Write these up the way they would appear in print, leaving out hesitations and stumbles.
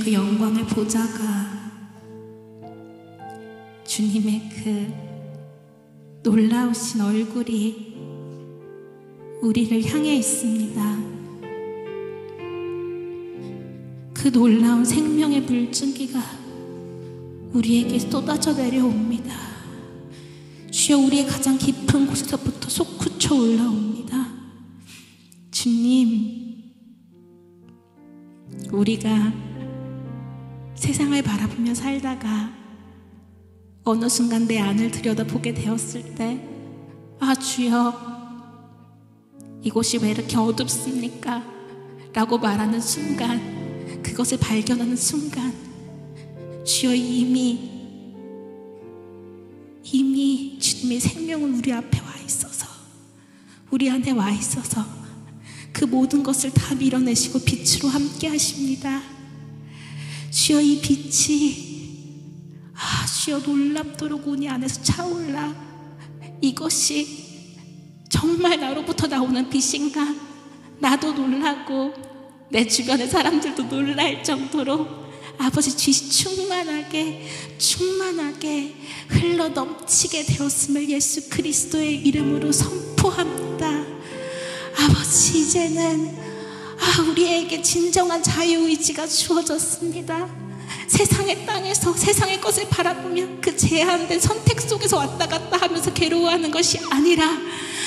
그 영광을 보자가 주님의 그 놀라우신 얼굴이 우리를 향해 있습니다. 그 놀라운 생명의 물줄기가 우리에게 쏟아져 내려옵니다. 주여, 우리의 가장 깊은 곳에서부터 솟구쳐 올라옵니다. 주님, 우리가 세상을 바라보며 살다가 어느 순간 내 안을 들여다보게 되었을 때, 아 주여, 이곳이 왜 이렇게 어둡습니까? 라고 말하는 순간, 그것을 발견하는 순간, 주여, 이미 주님의 생명은 우리 앞에 와 있어서, 우리 안에 와 있어서 그 모든 것을 다 밀어내시고 빛으로 함께 하십니다. 주여, 이 빛이 주여 놀랍도록 우리 안에서 차올라, 이것이 정말 나로부터 나오는 빛인가? 나도 놀라고 내 주변의 사람들도 놀랄 정도로 아버지 빛이 충만하게 흘러 넘치게 되었음을 예수 그리스도의 이름으로 선포합니다. 아버지, 이제는 우리에게 진정한 자유의지가 주어졌습니다. 세상의 땅에서 세상의 것을 바라보며 그 제한된 선택 속에서 왔다 갔다 하면서 괴로워하는 것이 아니라,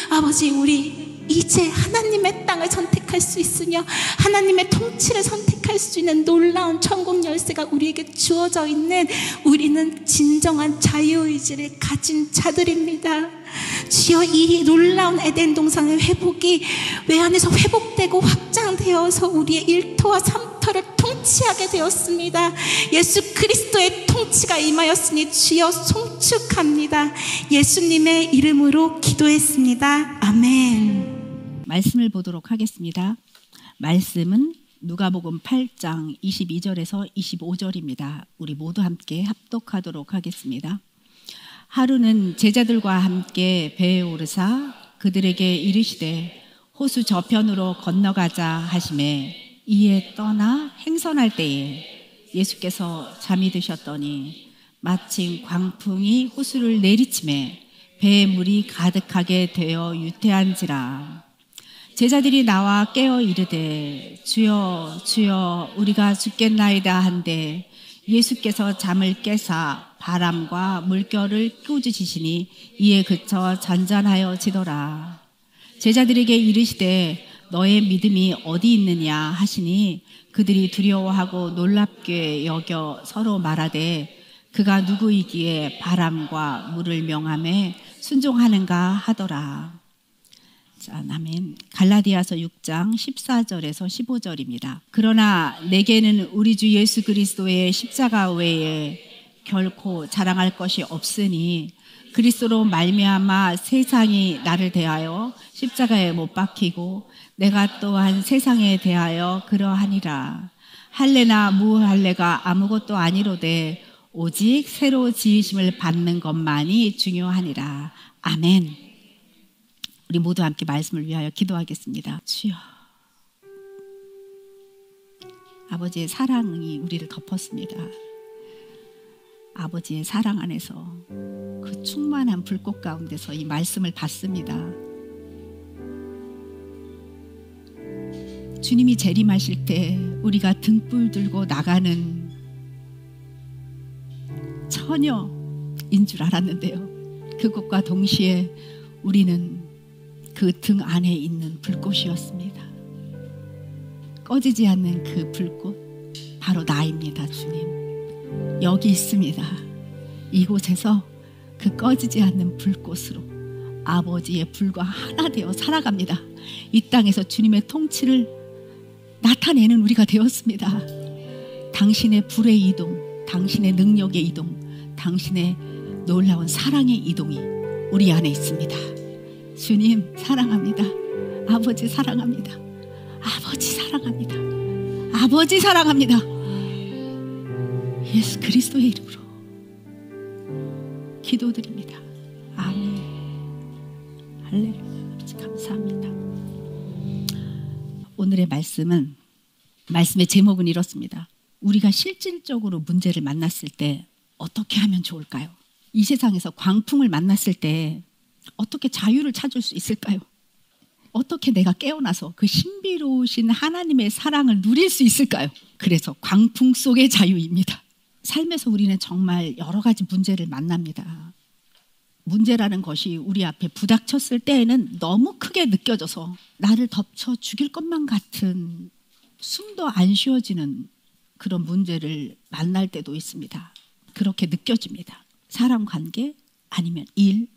아버지, 우리 이제 하나님의 땅을 선택할 수 있으며 하나님의 통치를 선택할 수 있는 놀라운 천국 열쇠가 우리에게 주어져 있는, 우리는 진정한 자유의지를 가진 자들입니다. 주여, 이 놀라운 에덴 동산의 회복이 외안에서 회복되고 확장되어서 우리의 일터와 삼터를 통치하게 되었습니다. 예수 그리스도의 통치가 임하였으니 주여 송축합니다. 예수님의 이름으로 기도했습니다. 아멘. 말씀을 보도록 하겠습니다. 말씀은 누가복음 8장 22절에서 25절입니다. 우리 모두 함께 합독하도록 하겠습니다. 하루는 제자들과 함께 배에 오르사 그들에게 이르시되 호수 저편으로 건너가자 하시매, 이에 떠나 행선할 때에 예수께서 잠이 드셨더니 마침 광풍이 호수를 내리치매 배에 물이 가득하게 되어 유태한지라. 제자들이 나와 깨어 이르되 주여 주여 우리가 죽겠나이다 한데, 예수께서 잠을 깨사 바람과 물결을 꾸짖으시니 이에 그쳐 잔잔하여 지더라. 제자들에게 이르시되 너의 믿음이 어디 있느냐 하시니, 그들이 두려워하고 놀랍게 여겨 서로 말하되 그가 누구이기에 바람과 물을 명하매 순종하는가 하더라. 자, 아멘. 갈라디아서 6장 14절에서 15절입니다. 그러나 내게는 우리 주 예수 그리스도의 십자가 외에 결코 자랑할 것이 없으니, 그리스도로 말미암아 세상이 나를 대하여 십자가에 못 박히고 내가 또한 세상에 대하여 그러하니라. 할례나 무할례가 아무것도 아니로되 오직 새로 지으심을 받는 것만이 중요하니라. 아멘. 우리 모두 함께 말씀을 위하여 기도하겠습니다. 주여, 아버지의 사랑이 우리를 덮었습니다. 아버지의 사랑 안에서 그 충만한 불꽃 가운데서 이 말씀을 받습니다. 주님이 재림하실 때 우리가 등불 들고 나가는 처녀인 줄 알았는데요, 그것과 동시에 우리는 그 등 안에 있는 불꽃이었습니다. 꺼지지 않는 그 불꽃, 바로 나입니다. 주님, 여기 있습니다. 이곳에서 그 꺼지지 않는 불꽃으로 아버지의 불과 하나 되어 살아갑니다. 이 땅에서 주님의 통치를 나타내는 우리가 되었습니다. 당신의 불의 이동, 당신의 능력의 이동, 당신의 놀라운 사랑의 이동이 우리 안에 있습니다. 주님 사랑합니다. 아버지 사랑합니다. 아버지 사랑합니다. 아버지 사랑합니다. 예수 그리스도의 이름으로 기도드립니다. 아멘. 할렐루야. 감사합니다. 오늘의 말씀의 제목은 이렇습니다. 우리가 실질적으로 문제를 만났을 때 어떻게 하면 좋을까요? 이 세상에서 광풍을 만났을 때 어떻게 자유를 찾을 수 있을까요? 어떻게 내가 깨어나서 그 신비로우신 하나님의 사랑을 누릴 수 있을까요? 그래서 광풍 속의 자유입니다. 삶에서 우리는 정말 여러 가지 문제를 만납니다. 문제라는 것이 우리 앞에 부닥쳤을 때에는 너무 크게 느껴져서 나를 덮쳐 죽일 것만 같은 숨도 안 쉬어지는 그런 문제를 만날 때도 있습니다. 그렇게 느껴집니다. 사람 관계, 아니면 일,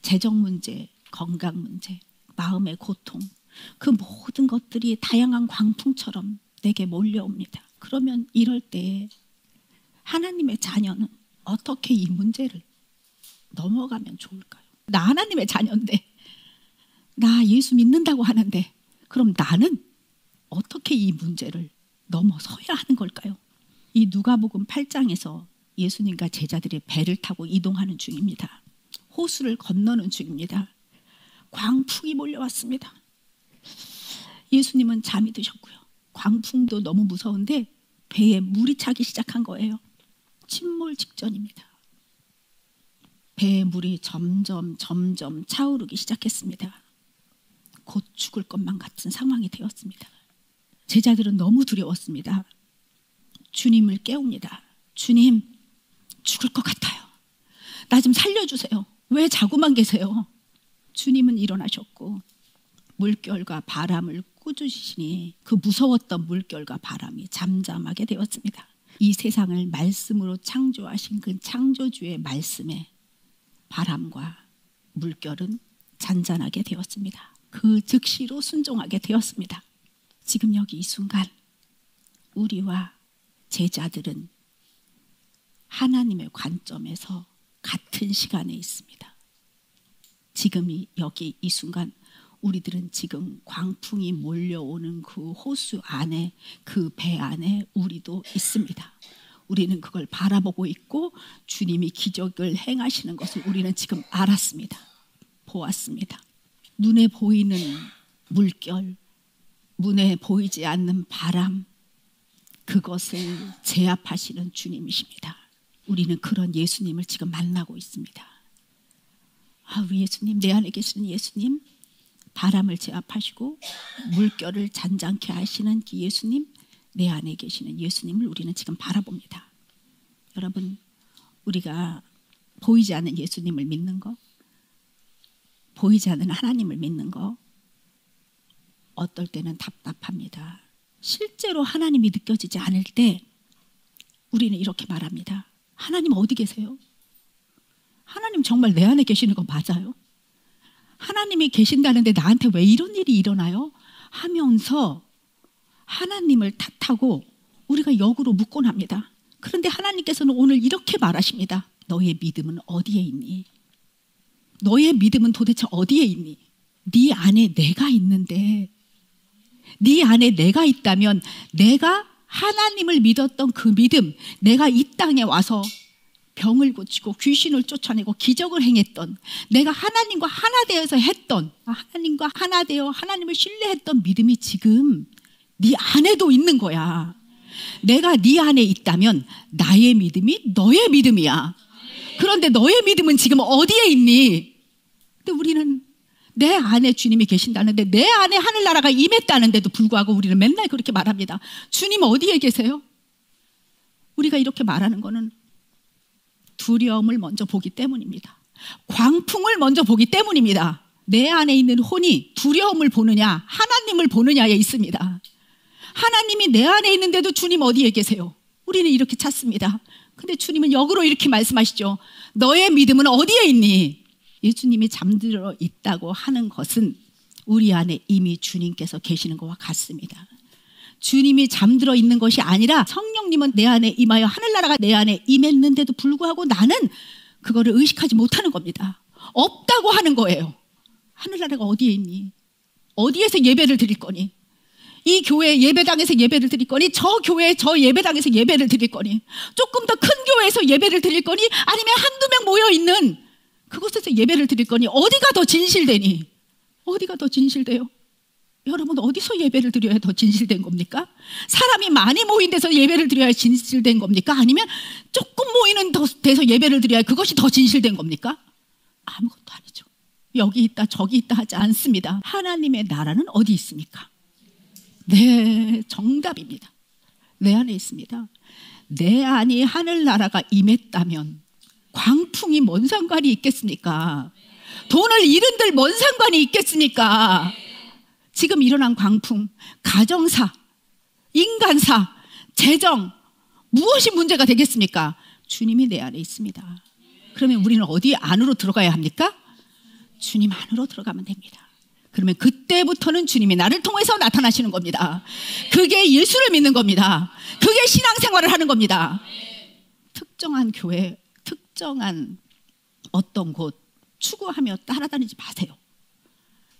재정 문제, 건강 문제, 마음의 고통, 그 모든 것들이 다양한 광풍처럼 내게 몰려옵니다. 그러면 이럴 때 하나님의 자녀는 어떻게 이 문제를 넘어가면 좋을까요? 나 하나님의 자녀인데, 나 예수 믿는다고 하는데, 그럼 나는 어떻게 이 문제를 넘어서야 하는 걸까요? 이 누가복음 8장에서 예수님과 제자들이 배를 타고 이동하는 중입니다. 호수를 건너는 중입니다. 광풍이 몰려왔습니다. 예수님은 잠이 드셨고요. 광풍도 너무 무서운데 배에 물이 차기 시작한 거예요. 침몰 직전입니다. 배의 물이 점점 차오르기 시작했습니다. 곧 죽을 것만 같은 상황이 되었습니다. 제자들은 너무 두려웠습니다. 주님을 깨웁니다. 주님, 죽을 것 같아요. 나 좀 살려주세요. 왜 자고만 계세요? 주님은 일어나셨고 물결과 바람을 꾸짖으시니 그 무서웠던 물결과 바람이 잠잠하게 되었습니다. 이 세상을 말씀으로 창조하신 그 창조주의 말씀에 바람과 물결은 잔잔하게 되었습니다. 그 즉시로 순종하게 되었습니다. 지금 여기 이 순간 우리와 제자들은 하나님의 관점에서 같은 시간에 있습니다. 지금 여기 이 순간 우리들은 지금 광풍이 몰려오는 그 호수 안에, 그 배 안에 우리도 있습니다. 우리는 그걸 바라보고 있고 주님이 기적을 행하시는 것을 우리는 지금 알았습니다. 보았습니다. 눈에 보이는 물결, 눈에 보이지 않는 바람, 그것을 제압하시는 주님이십니다. 우리는 그런 예수님을 지금 만나고 있습니다. 우리 예수님, 내 안에 계시는 예수님, 바람을 제압하시고 물결을 잔잔케 하시는 그 예수님, 내 안에 계시는 예수님을 우리는 지금 바라봅니다. 여러분, 우리가 보이지 않는 예수님을 믿는 거, 보이지 않는 하나님을 믿는 거, 어떨 때는 답답합니다. 실제로 하나님이 느껴지지 않을 때 우리는 이렇게 말합니다. 하나님 어디 계세요? 하나님 정말 내 안에 계시는 거 맞아요? 하나님이 계신다는데 나한테 왜 이런 일이 일어나요? 하면서 하나님을 탓하고 우리가 역으로 묻곤 합니다. 그런데 하나님께서는 오늘 이렇게 말하십니다. 너의 믿음은 어디에 있니? 너의 믿음은 도대체 어디에 있니? 네 안에 내가 있는데, 네 안에 내가 있다면 내가 하나님을 믿었던 그 믿음, 내가 이 땅에 와서 병을 고치고 귀신을 쫓아내고 기적을 행했던, 내가 하나님과 하나 되어서 했던, 하나님과 하나 되어 하나님을 신뢰했던 믿음이 지금 네 안에도 있는 거야. 내가 네 안에 있다면 나의 믿음이 너의 믿음이야. 그런데 너의 믿음은 지금 어디에 있니? 근데 우리는 내 안에 주님이 계신다는데, 내 안에 하늘나라가 임했다는데도 불구하고 우리는 맨날 그렇게 말합니다. 주님 어디에 계세요? 우리가 이렇게 말하는 거는 두려움을 먼저 보기 때문입니다. 광풍을 먼저 보기 때문입니다. 내 안에 있는 혼이 두려움을 보느냐 하나님을 보느냐에 있습니다. 하나님이 내 안에 있는데도 주님 어디에 계세요? 우리는 이렇게 찾습니다. 근데 주님은 역으로 이렇게 말씀하시죠. 너의 믿음은 어디에 있니? 예수님이 잠들어 있다고 하는 것은 우리 안에 이미 주님께서 계시는 것과 같습니다. 주님이 잠들어 있는 것이 아니라 성령님은 내 안에 임하여 하늘나라가 내 안에 임했는데도 불구하고 나는 그거를 의식하지 못하는 겁니다. 없다고 하는 거예요. 하늘나라가 어디에 있니? 어디에서 예배를 드릴 거니? 이 교회 예배당에서 예배를 드릴 거니? 저 교회 저 예배당에서 예배를 드릴 거니? 조금 더 큰 교회에서 예배를 드릴 거니? 아니면 한두 명 모여있는 그곳에서 예배를 드릴 거니? 어디가 더 진실되니? 어디가 더 진실돼요? 여러분 어디서 예배를 드려야 더 진실된 겁니까? 사람이 많이 모인 데서 예배를 드려야 진실된 겁니까? 아니면 조금 모이는 데서 예배를 드려야 그것이 더 진실된 겁니까? 아무것도 아니죠. 여기 있다 저기 있다 하지 않습니다. 하나님의 나라는 어디 있습니까? 네, 정답입니다. 내 안에 있습니다. 내 안이 하늘나라가 임했다면 광풍이 뭔 상관이 있겠습니까? 돈을 잃은들 뭔 상관이 있겠습니까? 지금 일어난 광풍, 가정사, 인간사, 재정, 무엇이 문제가 되겠습니까? 주님이 내 안에 있습니다. 그러면 우리는 어디 안으로 들어가야 합니까? 주님 안으로 들어가면 됩니다. 그러면 그때부터는 주님이 나를 통해서 나타나시는 겁니다. 그게 예수를 믿는 겁니다. 그게 신앙생활을 하는 겁니다. 특정한 교회, 특정한 어떤 곳 추구하며 따라다니지 마세요.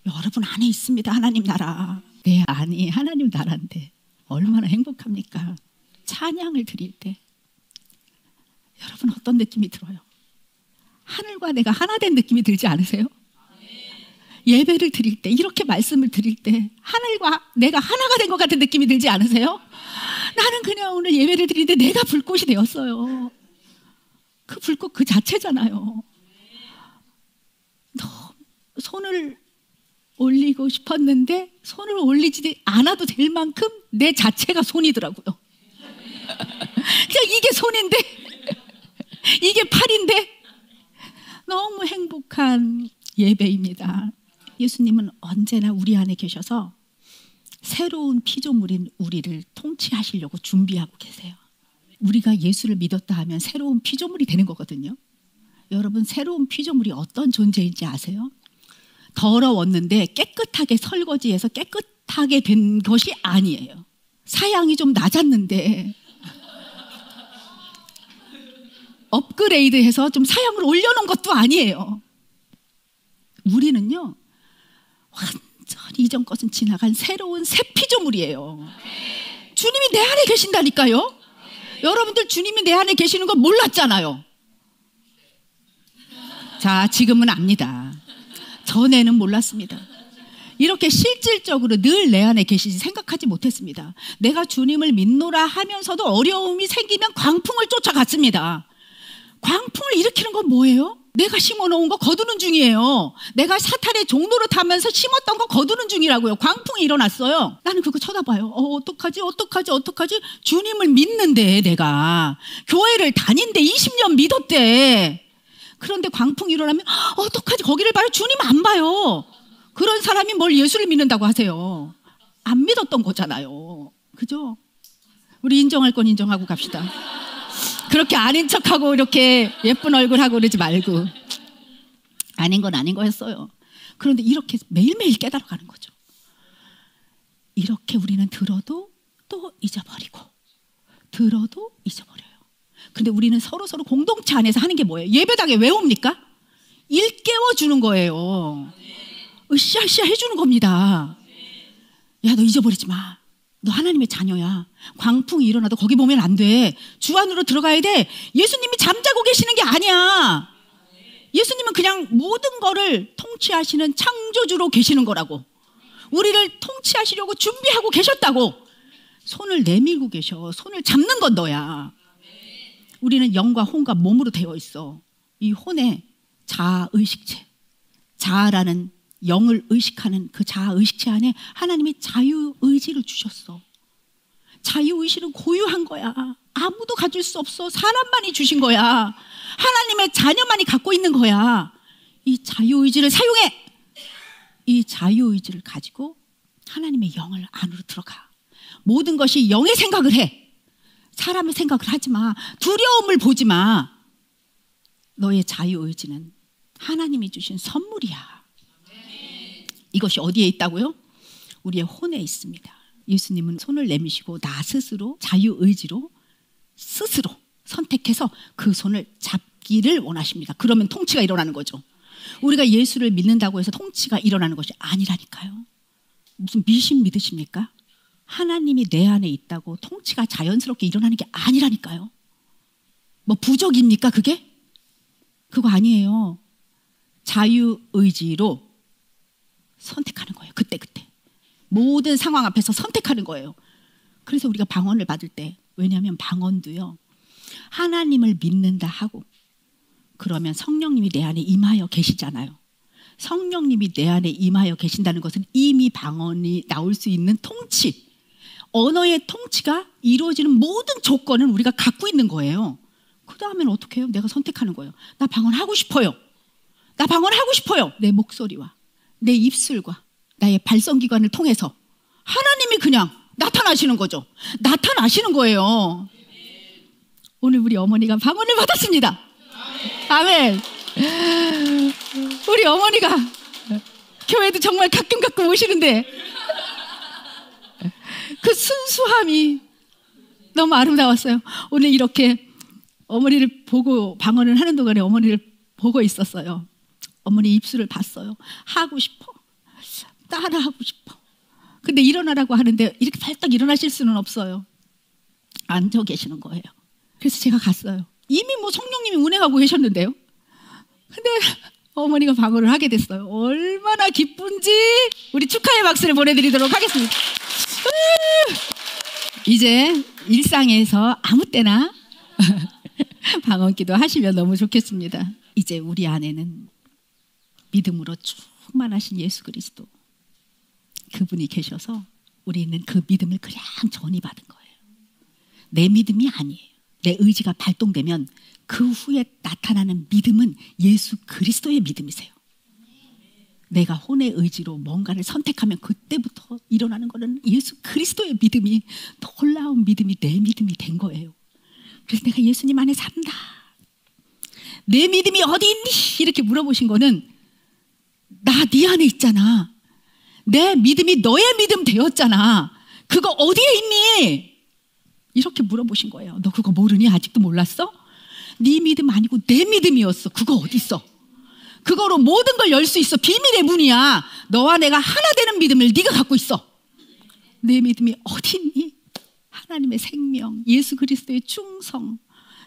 여러분 안에 있습니다. 하나님 나라. 내 안이 하나님 나라인데 얼마나 행복합니까? 찬양을 드릴 때 여러분 어떤 느낌이 들어요? 하늘과 내가 하나 된 느낌이 들지 않으세요? 예배를 드릴 때, 이렇게 말씀을 드릴 때 하늘과 내가 하나가 된 것 같은 느낌이 들지 않으세요? 나는 그냥 오늘 예배를 드리는데 내가 불꽃이 되었어요. 그 불꽃 그 자체잖아요. 너무 손을 올리고 싶었는데 손을 올리지 않아도 될 만큼 내 자체가 손이더라고요. 그냥 이게 손인데 이게 팔인데 너무 행복한 예배입니다. 예수님은 언제나 우리 안에 계셔서 새로운 피조물인 우리를 통치하시려고 준비하고 계세요. 우리가 예수를 믿었다 하면 새로운 피조물이 되는 거거든요. 여러분 새로운 피조물이 어떤 존재인지 아세요? 더러웠는데 깨끗하게 설거지해서 깨끗하게 된 것이 아니에요. 사양이 좀 낮았는데 업그레이드해서 좀 사양을 올려놓은 것도 아니에요. 우리는요 완전히 이전 것은 지나간 새로운 새 피조물이에요. 주님이 내 안에 계신다니까요. 여러분들 주님이 내 안에 계시는 거 몰랐잖아요. 자, 지금은 압니다. 전에는 몰랐습니다. 이렇게 실질적으로 늘 내 안에 계시지 생각하지 못했습니다. 내가 주님을 믿노라 하면서도 어려움이 생기면 광풍을 쫓아갔습니다. 광풍을 일으키는 건 뭐예요? 내가 심어놓은 거 거두는 중이에요. 내가 사탄의 종로를 타면서 심었던 거 거두는 중이라고요. 광풍이 일어났어요. 나는 그거 쳐다봐요. 어떡하지? 주님을 믿는데 내가 교회를 다닌데 20년 믿었대. 그런데 광풍이 일어나면 어떡하지? 거기를 봐요. 주님 안 봐요. 그런 사람이 뭘 예수를 믿는다고 하세요. 안 믿었던 거잖아요. 그죠? 우리 인정할 건 인정하고 갑시다. 그렇게 아닌 척하고 이렇게 예쁜 얼굴 하고 그러지 말고. 아닌 건 아닌 거였어요. 그런데 이렇게 매일매일 깨달아가는 거죠. 이렇게 우리는 들어도 또 잊어버리고 들어도 잊어버려요. 근데 우리는 서로서로 공동체 안에서 하는 게 뭐예요? 예배당에 왜 옵니까? 일깨워주는 거예요. 으쌰으쌰 해주는 겁니다. 야, 너 잊어버리지 마. 너 하나님의 자녀야. 광풍이 일어나도 거기 보면 안 돼. 주 안으로 들어가야 돼. 예수님이 잠자고 계시는 게 아니야. 예수님은 그냥 모든 거를 통치하시는 창조주로 계시는 거라고. 우리를 통치하시려고 준비하고 계셨다고. 손을 내밀고 계셔. 손을 잡는 건 너야. 우리는 영과 혼과 몸으로 되어 있어. 이 혼의 자아의식체, 자아라는 영을 의식하는 그 자아의식체 안에 하나님이 자유의지를 주셨어. 자유의지는 고유한 거야. 아무도 가질 수 없어. 사람만이 주신 거야. 하나님의 자녀만이 갖고 있는 거야. 이 자유의지를 사용해. 이 자유의지를 가지고 하나님의 영을 안으로 들어가. 모든 것이 영의 생각을 해. 사람의 생각을 하지 마. 두려움을 보지 마. 너의 자유의지는 하나님이 주신 선물이야. 이것이 어디에 있다고요? 우리의 혼에 있습니다. 예수님은 손을 내미시고 나 스스로 자유의지로 스스로 선택해서 그 손을 잡기를 원하십니다. 그러면 통치가 일어나는 거죠. 우리가 예수를 믿는다고 해서 통치가 일어나는 것이 아니라니까요. 무슨 미신 믿으십니까? 하나님이 내 안에 있다고 통치가 자연스럽게 일어나는 게 아니라니까요. 뭐 부적입니까 그게? 그거 아니에요. 자유의지로 선택하는 거예요. 그때. 모든 상황 앞에서 선택하는 거예요. 그래서 우리가 방언을 받을 때, 왜냐하면 방언도요, 하나님을 믿는다 하고 그러면 성령님이 내 안에 임하여 계시잖아요. 성령님이 내 안에 임하여 계신다는 것은 이미 방언이 나올 수 있는 통치, 언어의 통치가 이루어지는 모든 조건은 우리가 갖고 있는 거예요. 그 다음엔 어떻게 해요? 내가 선택하는 거예요. 나 방언하고 싶어요. 나 방언하고 싶어요. 내 목소리와 내 입술과 나의 발성기관을 통해서 하나님이 그냥 나타나시는 거죠. 나타나시는 거예요. 오늘 우리 어머니가 방언을 받았습니다. 아멘. 우리 어머니가 교회도 정말 가끔 오시는데 그 순수함이 너무 아름다웠어요. 오늘 이렇게 어머니를 보고 방언을 하는 동안에 어머니를 보고 있었어요. 어머니 입술을 봤어요. 하고 싶어. 따라하고 싶어. 근데 일어나라고 하는데 이렇게 살짝 일어나실 수는 없어요. 앉아 계시는 거예요. 그래서 제가 갔어요. 이미 뭐 성령님이 운행하고 계셨는데요. 근데 어머니가 방언을 하게 됐어요. 얼마나 기쁜지 우리 축하의 박수를 보내드리도록 하겠습니다. 이제 일상에서 아무 때나 방언기도 하시면 너무 좋겠습니다. 이제 우리 안에는 믿음으로 충만하신 예수 그리스도, 그분이 계셔서 우리는 그 믿음을 그냥 전이받은 거예요. 내 믿음이 아니에요. 내 의지가 발동되면 그 후에 나타나는 믿음은 예수 그리스도의 믿음이세요. 내가 혼의 의지로 뭔가를 선택하면 그때부터 일어나는 것은 예수 그리스도의 믿음이, 놀라운 믿음이 내 믿음이 된 거예요. 그래서 내가 예수님 안에 산다. 내 믿음이 어디 있니? 이렇게 물어보신 거는 나 네 안에 있잖아. 내 믿음이 너의 믿음 되었잖아. 그거 어디에 있니? 이렇게 물어보신 거예요. 너 그거 모르니? 아직도 몰랐어? 네 믿음 아니고 내 믿음이었어. 그거 어디 있어? 그거로 모든 걸 열 수 있어. 비밀의 문이야. 너와 내가 하나 되는 믿음을 네가 갖고 있어. 내 믿음이 어디 있니? 하나님의 생명, 예수 그리스도의 충성,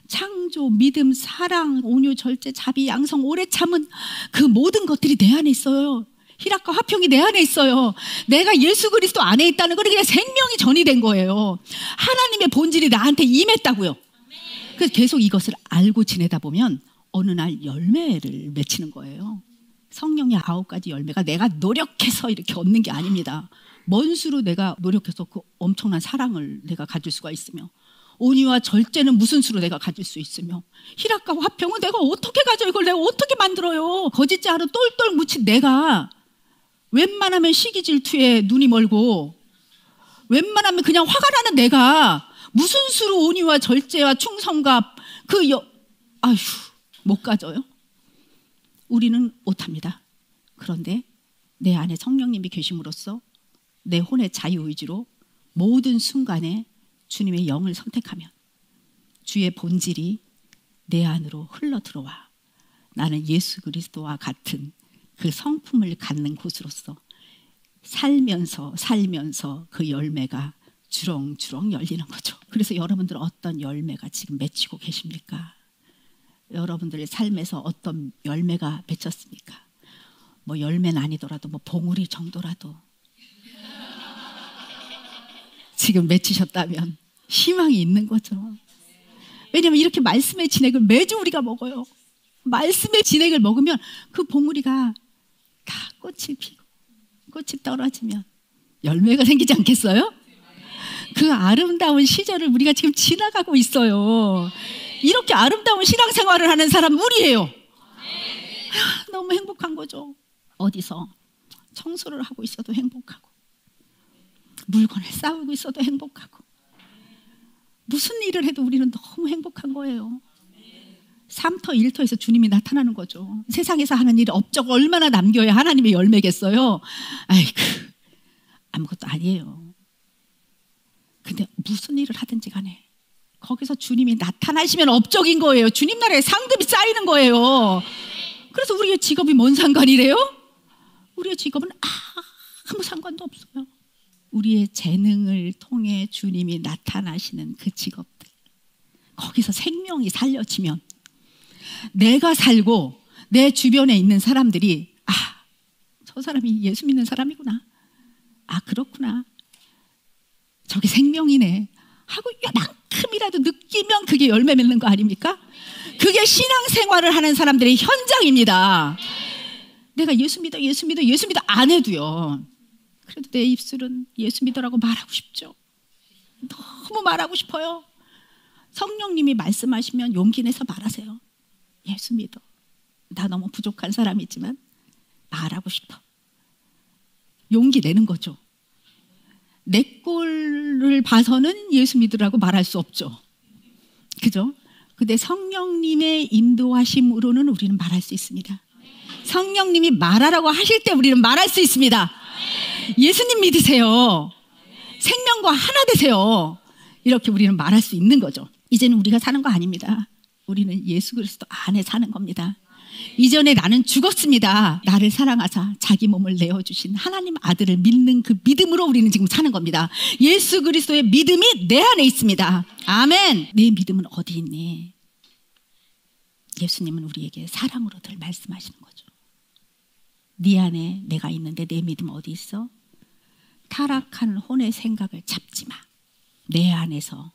창조, 믿음, 사랑, 온유, 절제, 자비, 양성, 오래 참은 그 모든 것들이 내 안에 있어요. 희락과 화평이 내 안에 있어요. 내가 예수 그리스도 안에 있다는 건 그냥 생명이 전이된 거예요. 하나님의 본질이 나한테 임했다고요. 그래서 계속 이것을 알고 지내다 보면 어느 날 열매를 맺히는 거예요. 성령의 9가지 열매가 내가 노력해서 이렇게 얻는 게 아닙니다. 뭔 수로 내가 노력해서 그 엄청난 사랑을 내가 가질 수가 있으며, 온유와 절제는 무슨 수로 내가 가질 수 있으며, 희락과 화평은 내가 어떻게 가져? 이걸 내가 어떻게 만들어요? 거짓자로 똘똘 묻힌 내가 웬만하면 시기 질투에 눈이 멀고 웬만하면 그냥 화가 나는 내가 무슨 수로 온유와 절제와 충성과 아휴 못 가져요? 우리는 못합니다. 그런데 내 안에 성령님이 계심으로써 내 혼의 자유의지로 모든 순간에 주님의 영을 선택하면 주의 본질이 내 안으로 흘러들어와 나는 예수 그리스도와 같은 그 성품을 갖는 곳으로서 살면서 그 열매가 주렁주렁 열리는 거죠. 그래서 여러분들 어떤 열매가 지금 맺히고 계십니까? 여러분들의 삶에서 어떤 열매가 맺혔습니까? 뭐 열매는 아니더라도 뭐 봉우리 정도라도 지금 맺히셨다면 희망이 있는 거죠. 왜냐하면 이렇게 말씀의 진액을 매주 우리가 먹어요. 말씀의 진액을 먹으면 그 봉우리가 다 꽃이 피고 꽃이 떨어지면 열매가 생기지 않겠어요? 그 아름다운 시절을 우리가 지금 지나가고 있어요. 이렇게 아름다운 신앙생활을 하는 사람 우리예요. 너무 행복한 거죠. 어디서 청소를 하고 있어도 행복하고, 물건을 싸우고 있어도 행복하고, 무슨 일을 해도 우리는 너무 행복한 거예요. 3터 1터에서 주님이 나타나는 거죠. 세상에서 하는 일이 업적 얼마나 남겨야 하나님의 열매겠어요. 아이고, 아무것도 아니에요. 근데 무슨 일을 하든지 간에 거기서 주님이 나타나시면 업적인 거예요. 주님 나라에 상급이 쌓이는 거예요. 그래서 우리의 직업이 뭔 상관이래요? 우리의 직업은 아무 상관도 없어요. 우리의 재능을 통해 주님이 나타나시는 그 직업들, 거기서 생명이 살려지면 내가 살고 내 주변에 있는 사람들이 저 사람이 예수 믿는 사람이구나, 아, 그렇구나. 저게 생명이네 하고 요만큼이라도 느끼면 그게 열매 맺는 거 아닙니까? 그게 신앙생활을 하는 사람들의 현장입니다. 내가 예수 믿어 안 해도요. 그래도 내 입술은 예수 믿어라고 말하고 싶죠. 너무 말하고 싶어요. 성령님이 말씀하시면 용기 내서 말하세요. 예수 믿어. 나 너무 부족한 사람이지만 말하고 싶어. 용기 내는 거죠. 내 꼴을 봐서는 예수 믿으라고 말할 수 없죠. 그죠? 근데 성령님의 인도하심으로는 우리는 말할 수 있습니다. 성령님이 말하라고 하실 때 우리는 말할 수 있습니다. 예수님 믿으세요. 생명과 하나 되세요. 이렇게 우리는 말할 수 있는 거죠. 이제는 우리가 사는 거 아닙니다. 우리는 예수 그리스도 안에 사는 겁니다. 이전에 나는 죽었습니다. 나를 사랑하사 자기 몸을 내어주신 하나님 아들을 믿는 그 믿음으로 우리는 지금 사는 겁니다. 예수 그리스도의 믿음이 내 안에 있습니다. 아멘. 내 믿음은 어디 있니? 예수님은 우리에게 사랑으로 늘 말씀하시는 거죠. 네 안에 내가 있는데 내 믿음 어디 있어? 타락한 혼의 생각을 잡지 마. 내 안에서,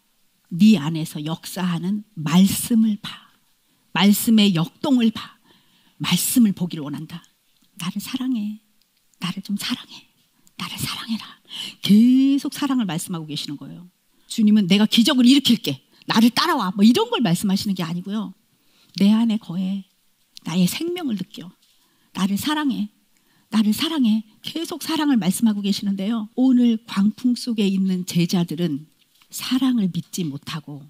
네 안에서 역사하는 말씀을 봐. 말씀의 역동을 봐. 말씀을 보기를 원한다. 나를 사랑해. 나를 좀 사랑해. 나를 사랑해라. 계속 사랑을 말씀하고 계시는 거예요. 주님은 내가 기적을 일으킬게. 나를 따라와. 뭐 이런 걸 말씀하시는 게 아니고요. 내 안에 거해. 나의 생명을 느껴. 나를 사랑해. 나를 사랑해. 계속 사랑을 말씀하고 계시는데요. 오늘 광풍 속에 있는 제자들은 사랑을 믿지 못하고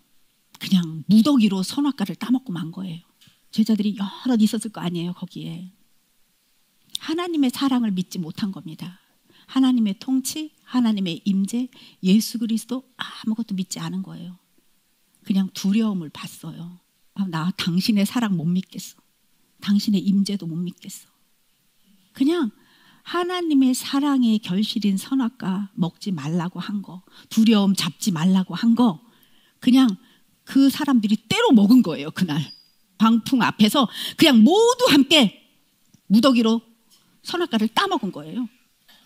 그냥 무더기로 선악과를 따먹고 만 거예요. 제자들이 여럿 있었을 거 아니에요. 거기에 하나님의 사랑을 믿지 못한 겁니다. 하나님의 통치, 하나님의 임재, 예수 그리스도 아무것도 믿지 않은 거예요. 그냥 두려움을 봤어요. 아, 나 당신의 사랑 못 믿겠어. 당신의 임재도 못 믿겠어. 그냥 하나님의 사랑의 결실인 선악과 먹지 말라고 한 거, 두려움 잡지 말라고 한 거, 그냥 그 사람들이 때로 먹은 거예요. 그날 광풍 앞에서 그냥 모두 함께 무더기로 선악과를 따먹은 거예요.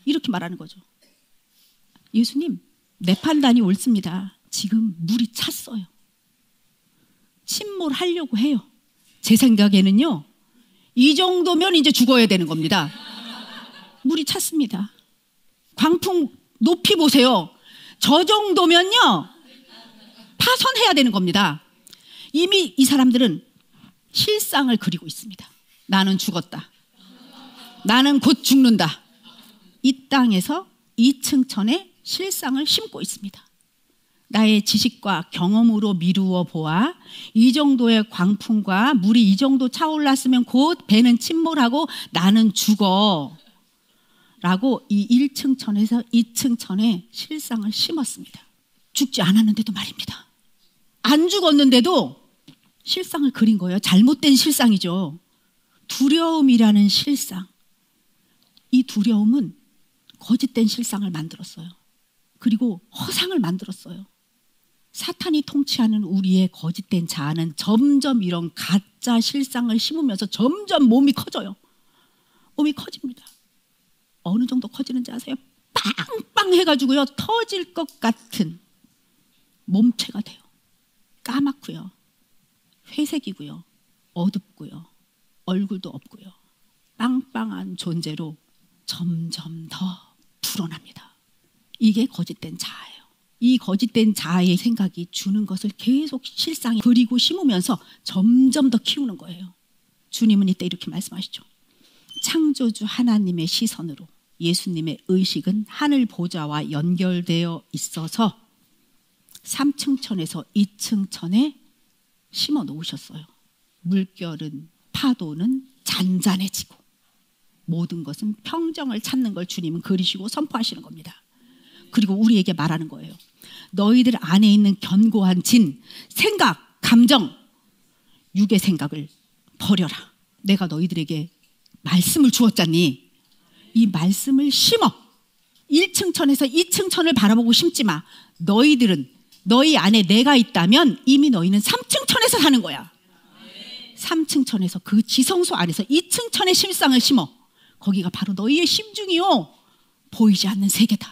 이렇게 말하는 거죠. 예수님, 내 판단이 옳습니다. 지금 물이 찼어요. 침몰하려고 해요. 제 생각에는요, 이 정도면 이제 죽어야 되는 겁니다. 물이 찼습니다. 광풍 높이 보세요. 저 정도면요 파손해야 되는 겁니다. 이미 이 사람들은 실상을 그리고 있습니다. 나는 죽었다. 나는 곧 죽는다. 이 땅에서 2층 천에 실상을 심고 있습니다. 나의 지식과 경험으로 미루어 보아 이 정도의 광풍과 물이 이 정도 차올랐으면 곧 배는 침몰하고 나는 죽어 라고 이 1층 천에서 2층 천에 실상을 심었습니다. 죽지 않았는데도 말입니다. 안 죽었는데도 실상을 그린 거예요. 잘못된 실상이죠. 두려움이라는 실상. 이 두려움은 거짓된 실상을 만들었어요. 그리고 허상을 만들었어요. 사탄이 통치하는 우리의 거짓된 자아는 점점 이런 가짜 실상을 심으면서 점점 몸이 커져요. 몸이 커집니다. 어느 정도 커지는지 아세요? 빵빵 해가지고요 터질 것 같은 몸체가 돼요. 까맣고요, 회색이고요, 어둡고요, 얼굴도 없고요, 빵빵한 존재로 점점 더 불어납니다. 이게 거짓된 자아예요. 이 거짓된 자아의 생각이 주는 것을 계속 실상에 그리고 심으면서 점점 더 키우는 거예요. 주님은 이때 이렇게 말씀하시죠. 창조주 하나님의 시선으로 예수님의 의식은 하늘 보좌와 연결되어 있어서 3층 천에서 2층 천에 심어 놓으셨어요. 물결은, 파도는 잔잔해지고 모든 것은 평정을 찾는 걸 주님은 그리시고 선포하시는 겁니다. 그리고 우리에게 말하는 거예요. 너희들 안에 있는 견고한 진, 생각, 감정, 육의 생각을 버려라. 내가 너희들에게 말씀을 주었잖니. 이 말씀을 심어. 1층 천에서 2층 천을 바라보고 심지 마. 너희들은 너희 안에 내가 있다면 이미 너희는 3층 천에서 사는 거야. 3층 천에서 그 지성소 안에서 2층 천의 실상을 심어. 거기가 바로 너희의 심중이요 보이지 않는 세계다.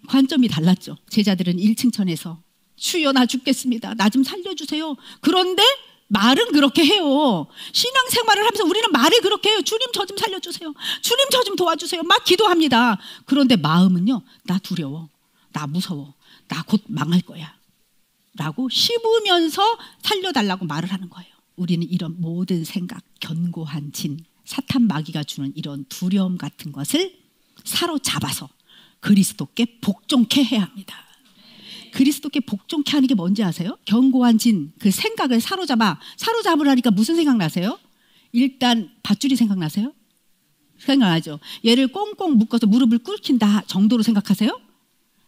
관점이 달랐죠. 제자들은 1층 천에서 주여 나 죽겠습니다. 나 좀 살려주세요. 그런데 말은 그렇게 해요. 신앙생활을 하면서 우리는 말을 그렇게 해요. 주님 저 좀 살려주세요. 주님 저 좀 도와주세요. 막 기도합니다. 그런데 마음은요, 나 두려워, 나 무서워, 나 곧 망할 거야 라고 씹으면서 살려달라고 말을 하는 거예요. 우리는 이런 모든 생각, 견고한 진, 사탄 마귀가 주는 이런 두려움 같은 것을 사로잡아서 그리스도께 복종케 해야 합니다. 그리스도께 복종케 하는 게 뭔지 아세요? 견고한 진, 그 생각을 사로잡으라니까 무슨 생각나세요? 일단 밧줄이 생각나세요? 생각나죠? 얘를 꽁꽁 묶어서 무릎을 꿇긴다 정도로 생각하세요?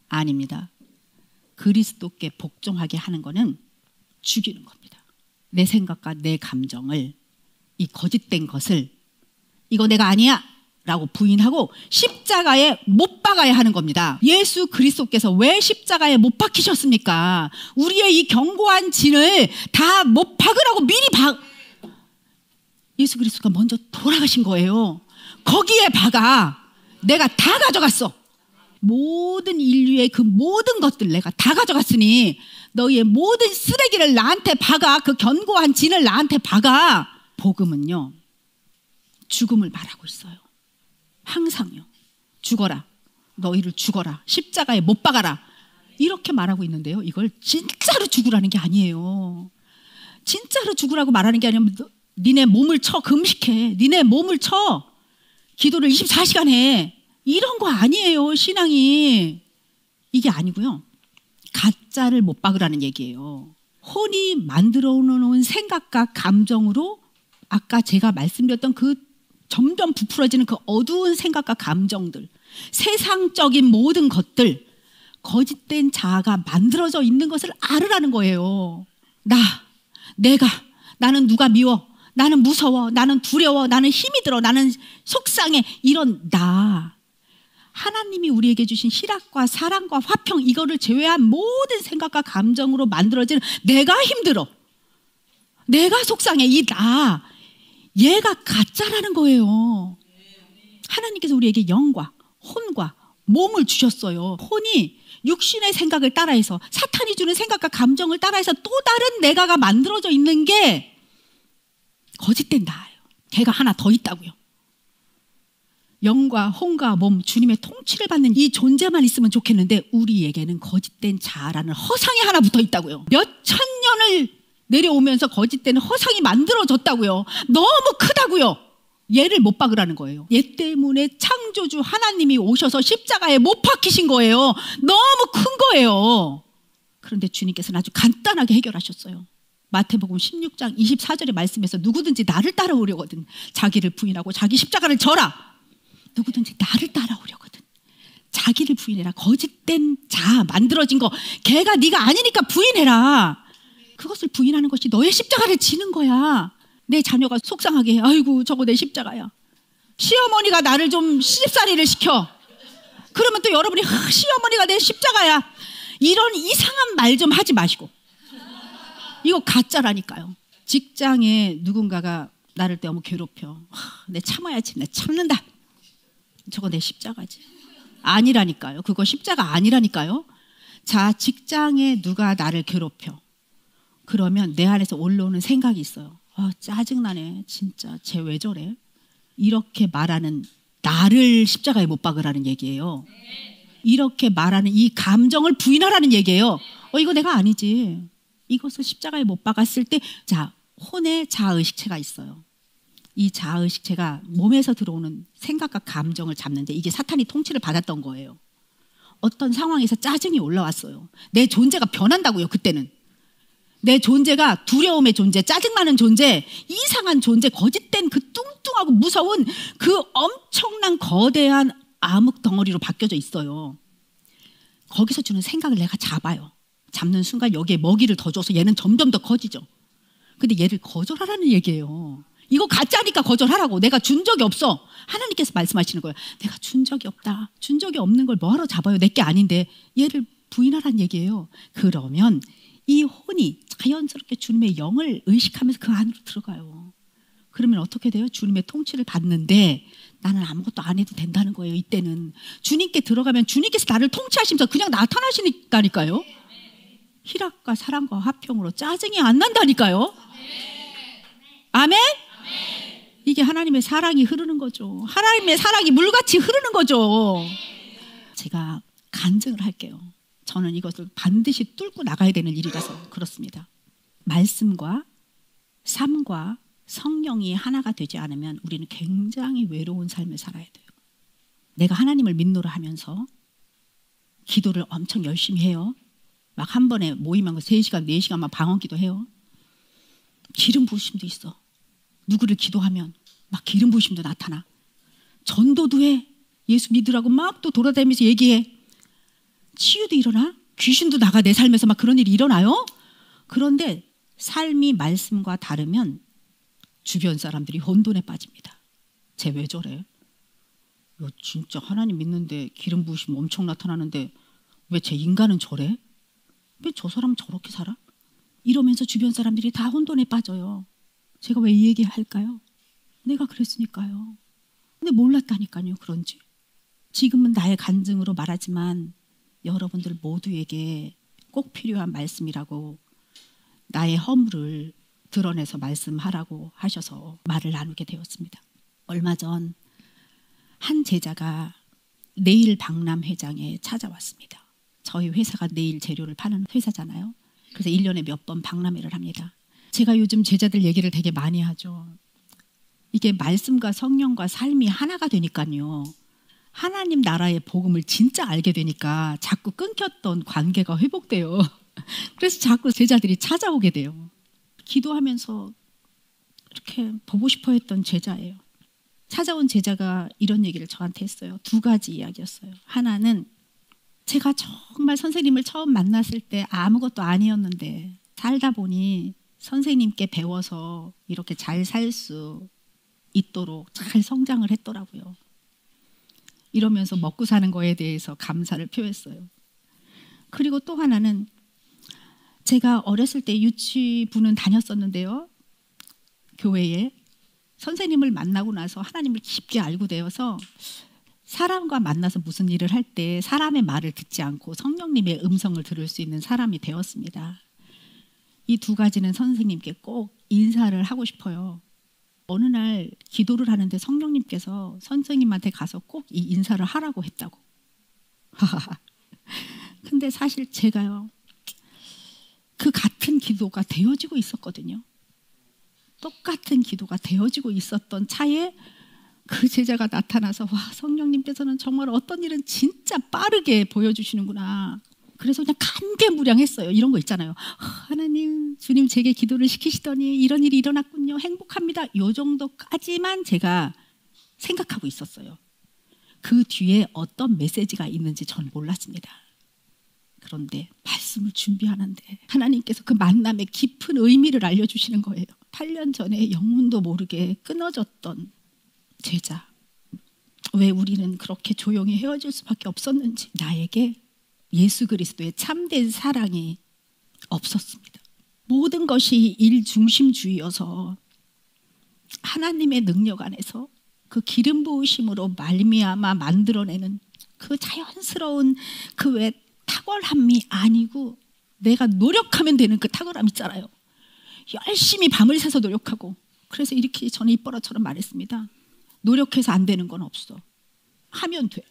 아닙니다. 그리스도께 복종하게 하는 거는 죽이는 겁니다. 내 생각과 내 감정을, 이 거짓된 것을 이거 내가 아니야 라고 부인하고 십자가에 못 박아야 하는 겁니다. 예수 그리스도께서 왜 십자가에 못 박히셨습니까? 우리의 이 견고한 진을 다 못 박으라고 미리 예수 그리스도가 먼저 돌아가신 거예요. 거기에 박아. 내가 다 가져갔어. 모든 인류의 그 모든 것들 내가 다 가져갔으니 너희의 모든 쓰레기를 나한테 박아. 그 견고한 진을 나한테 박아. 복음은요, 죽음을 말하고 있어요. 항상요. 죽어라. 너희를 죽어라. 십자가에 못 박아라. 이렇게 말하고 있는데요. 이걸 진짜로 죽으라는 게 아니에요. 진짜로 죽으라고 말하는 게 아니면 니네 몸을 쳐. 금식해. 니네 몸을 쳐. 기도를 24시간 해. 이런 거 아니에요. 신앙이. 이게 아니고요. 가짜를 못 박으라는 얘기예요. 혼이 만들어 놓은 생각과 감정으로 아까 제가 말씀드렸던 그 점점 부풀어지는 그 어두운 생각과 감정들, 세상적인 모든 것들, 거짓된 자아가 만들어져 있는 것을 알으라는 거예요. 나는 누가 미워, 나는 무서워, 나는 두려워, 나는 힘이 들어, 나는 속상해, 이런 나. 하나님이 우리에게 주신 희락과 사랑과 화평, 이거를 제외한 모든 생각과 감정으로 만들어지는 내가 힘들어, 내가 속상해, 이 나, 얘가 가짜라는 거예요. 하나님께서 우리에게 영과 혼과 몸을 주셨어요. 혼이 육신의 생각을 따라해서, 사탄이 주는 생각과 감정을 따라해서 또 다른 내가가 만들어져 있는 게 거짓된 나예요. 걔가 하나 더 있다고요. 영과 혼과 몸, 주님의 통치를 받는 이 존재만 있으면 좋겠는데 우리에게는 거짓된 자아라는 허상이 하나 붙어 있다고요. 몇 천 년을 내려오면서 거짓된 허상이 만들어졌다고요. 너무 크다고요. 얘를 못 박으라는 거예요. 얘 때문에 창조주 하나님이 오셔서 십자가에 못 박히신 거예요. 너무 큰 거예요. 그런데 주님께서는 아주 간단하게 해결하셨어요. 마태복음 16장 24절의 말씀에서 누구든지 나를 따라오려거든 자기를 부인하고 자기 십자가를 져라. 누구든지 나를 따라오려거든 자기를 부인해라. 거짓된 자 만들어진 거, 걔가 네가 아니니까 부인해라. 그것을 부인하는 것이 너의 십자가를 지는 거야. 내 자녀가 속상하게 해. 아이고 저거 내 십자가야. 시어머니가 나를 좀 시집살이를 시켜. 그러면 또 여러분이 시어머니가 내 십자가야. 이런 이상한 말 좀 하지 마시고. 이거 가짜라니까요. 직장에 누군가가 나를 너무 괴롭혀. 내 참아야지. 내 참는다. 저거 내 십자가지. 아니라니까요. 그거 십자가 아니라니까요. 자, 직장에 누가 나를 괴롭혀. 그러면 내 안에서 올라오는 생각이 있어요. 짜증나네. 진짜 쟤 왜 저래? 이렇게 말하는 나를 십자가에 못 박으라는 얘기예요. 이렇게 말하는 이 감정을 부인하라는 얘기예요. 이거 내가 아니지. 이것을 십자가에 못 박았을 때, 자, 혼의 자아의식체가 있어요. 이 자아의식체가 몸에서 들어오는 생각과 감정을 잡는데 이게 사탄이 통치를 받았던 거예요. 어떤 상황에서 짜증이 올라왔어요. 내 존재가 변한다고요. 그때는. 내 존재가 두려움의 존재, 짜증나는 존재, 이상한 존재, 거짓된 그 뚱뚱하고 무서운 그 엄청난 거대한 암흑 덩어리로 바뀌어져 있어요. 거기서 주는 생각을 내가 잡아요. 잡는 순간 여기에 먹이를 더 줘서 얘는 점점 더 커지죠. 근데 얘를 거절하라는 얘기예요. 이거 가짜니까 거절하라고. 내가 준 적이 없어. 하나님께서 말씀하시는 거예요. 내가 준 적이 없다. 준 적이 없는 걸 뭐하러 잡아요. 내게 아닌데. 얘를 부인하라는 얘기예요. 그러면 이 혼이 자연스럽게 주님의 영을 의식하면서 그 안으로 들어가요. 그러면 어떻게 돼요? 주님의 통치를 받는데 나는 아무것도 안 해도 된다는 거예요. 이때는 주님께 들어가면 주님께서 나를 통치하시면서 그냥 나타나시니까요. 희락과 사랑과 화평으로 짜증이 안 난다니까요. 아멘? 이게 하나님의 사랑이 흐르는 거죠. 하나님의 사랑이 물같이 흐르는 거죠. 제가 간증을 할게요. 저는 이것을 반드시 뚫고 나가야 되는 일이라서 그렇습니다. 말씀과 삶과 성령이 하나가 되지 않으면 우리는 굉장히 외로운 삶을 살아야 돼요. 내가 하나님을 믿노라 하면서 기도를 엄청 열심히 해요. 막 한 번에 모임한 거 3시간, 4시간만 방언기도 해요. 기름 부으심도 있어. 누구를 기도하면 막 기름 부으심도 나타나. 전도도 해. 예수 믿으라고 막 또 돌아다니면서 얘기해. 치유도 일어나. 귀신도 나가. 내 삶에서 막 그런 일이 일어나요. 그런데 삶이 말씀과 다르면 주변 사람들이 혼돈에 빠집니다. 쟤 왜 저래? 야, 진짜 하나님 믿는데 기름 부으심 엄청 나타나는데 왜 쟤 인간은 저래? 왜 저 사람은 저렇게 살아? 이러면서 주변 사람들이 다 혼돈에 빠져요. 제가 왜 이 얘기 할까요? 내가 그랬으니까요. 근데 몰랐다니까요. 그런지. 지금은 나의 간증으로 말하지만 여러분들 모두에게 꼭 필요한 말씀이라고 나의 허물을 드러내서 말씀하라고 하셔서 말을 나누게 되었습니다. 얼마 전 한 제자가 네일 박람 회장에 찾아왔습니다. 저희 회사가 네일 재료를 파는 회사잖아요. 그래서 1년에 몇 번 박람회를 합니다. 제가 요즘 제자들 얘기를 되게 많이 하죠. 이게 말씀과 성령과 삶이 하나가 되니까요. 하나님 나라의 복음을 진짜 알게 되니까 자꾸 끊겼던 관계가 회복돼요. 그래서 자꾸 제자들이 찾아오게 돼요. 기도하면서 이렇게 보고 싶어 했던 제자예요. 찾아온 제자가 이런 얘기를 저한테 했어요. 2가지 이야기였어요. 하나는 제가 정말 선생님을 처음 만났을 때 아무것도 아니었는데 살다 보니 선생님께 배워서 이렇게 잘 살 수 있도록 잘 성장을 했더라고요. 이러면서 먹고 사는 거에 대해서 감사를 표했어요. 그리고 또 하나는 제가 어렸을 때 유치부는 다녔었는데요. 교회에 선생님을 만나고 나서 하나님을 깊게 알고 되어서 사람과 만나서 무슨 일을 할 때 사람의 말을 듣지 않고 성령님의 음성을 들을 수 있는 사람이 되었습니다. 이 2가지는 선생님께 꼭 인사를 하고 싶어요. 어느 날 기도를 하는데 성령님께서 선생님한테 가서 꼭 이 인사를 하라고 했다고. 근데 사실 제가요. 그 같은 기도가 되어지고 있었거든요. 똑같은 기도가 되어지고 있었던 차에 그 제자가 나타나서 와, 성령님께서는 정말 어떤 일은 진짜 빠르게 보여주시는구나. 그래서 그냥 감개무량했어요. 이런 거 있잖아요. 하나님, 주님 제게 기도를 시키시더니 이런 일이 일어났군요. 행복합니다. 이 정도까지만 제가 생각하고 있었어요. 그 뒤에 어떤 메시지가 있는지 전 몰랐습니다. 그런데 말씀을 준비하는데 하나님께서 그 만남의 깊은 의미를 알려주시는 거예요. 8년 전에 영문도 모르게 끊어졌던 제자. 왜 우리는 그렇게 조용히 헤어질 수밖에 없었는지. 나에게 예수 그리스도의 참된 사랑이 없었습니다. 모든 것이 일중심주의여서 하나님의 능력 안에서 그 기름 부으심으로 말미암아 만들어내는 그 자연스러운 그 외 탁월함이 아니고 내가 노력하면 되는 그 탁월함 있잖아요. 열심히 밤을 새서 노력하고. 그래서 이렇게 저는 입버릇처럼 말했습니다. 노력해서 안 되는 건 없어. 하면 돼.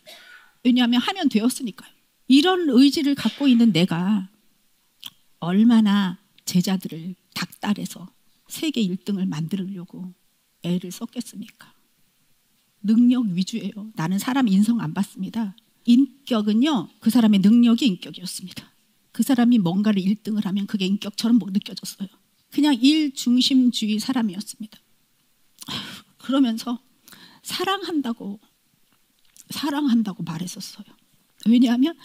왜냐하면 하면 되었으니까요. 이런 의지를 갖고 있는 내가 얼마나 제자들을 닥달해서 세계 1등을 만들려고 애를 썼겠습니까? 능력 위주예요. 나는 사람 인성 안 받습니다. 인격은요, 그 사람의 능력이 인격이었습니다. 그 사람이 뭔가를 1등을 하면 그게 인격처럼 못 느껴졌어요. 그냥 일중심주의 사람이었습니다. 그러면서 사랑한다고 말했었어요. 왜냐하면